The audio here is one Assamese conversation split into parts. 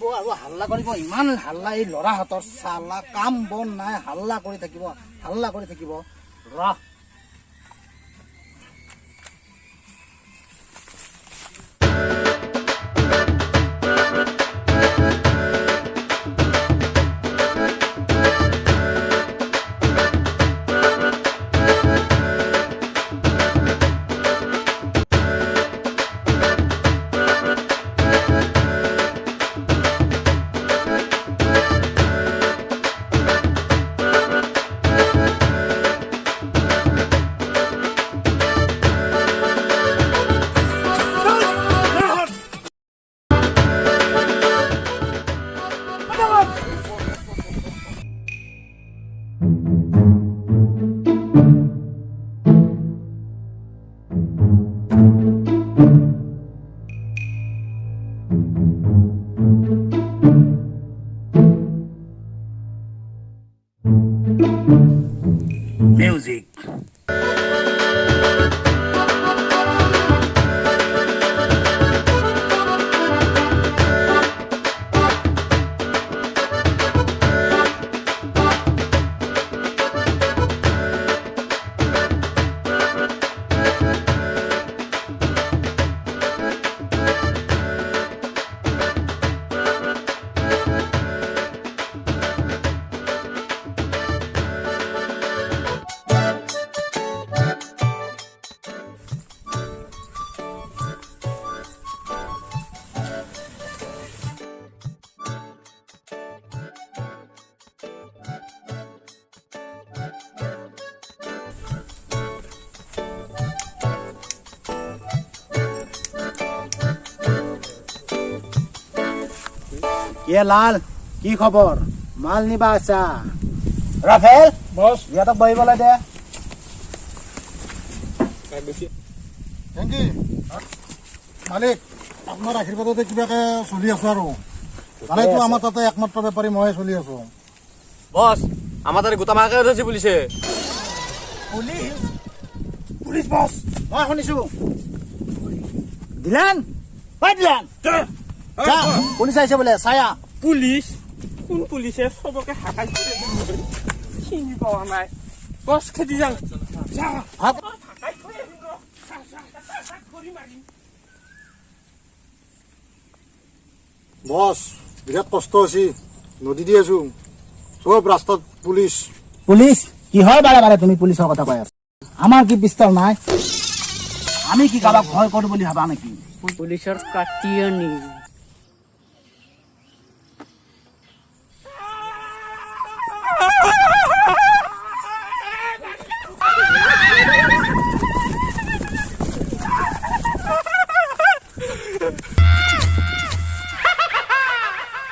খাব আৰু হাল্লা কৰিব ইমান হাল্লা এই ল'ৰাহঁতৰ চালা কাম বন নাই হাল্লা কৰি থাকিব ৰহ Music. লাল কি খবৰ মাল নিবা আছা ৰাফেল বস ইয়াত বহিবলৈ দে মালিক আপোনাৰ আশীৰ্বাদতে কিবাকে চলি আছো আৰু মানেতো আমাৰ তাতে একমাত্ৰ বেপাৰী ময়ে চলি আছো বস আমাৰ তাতে গোটা মাকে ধৰিছে পুলিচে পুলিচ বস মই শুনিছো দিলান হয় দিলান পুলিচ আহিছে বোলে চায়া পুলিচ কোন পুলিচে সবকে হাকাই চিনি পোৱা নাই বস খেদি যাওঁ বস বিৰাট কষ্ট হৈছে নদী দি আছো চব ৰাস্তাত পুলিচ কিহৰ বাৰে বাৰে তুমি পুলিচৰ কথা কৈ আছা আমাৰ কি পিস্তল নাই আমি কি কাৰোবাক ভয় কৰো বুলি ভাবা নেকি পুলিচৰ কাটিয়নি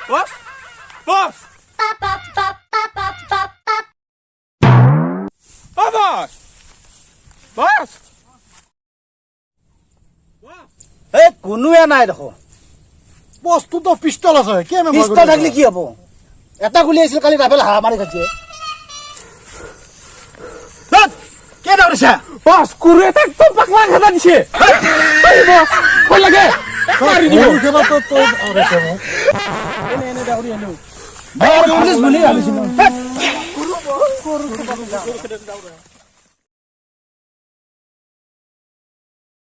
বস বস বস বস এই কোনোৱে নাই দেখো বস্তুটো পিস্তল আছে পিস্তল থাকলে কি হব এটা গুলি আহিছিল কালি ৰাফেল হাৰা মাৰি খাইছে কে দৌৰিছে বস কুৰু এটা একদম পাকলা খেলা দিছে বস কই লাগে মাৰি দিব পুলিচ বুলি ভাবিছিলো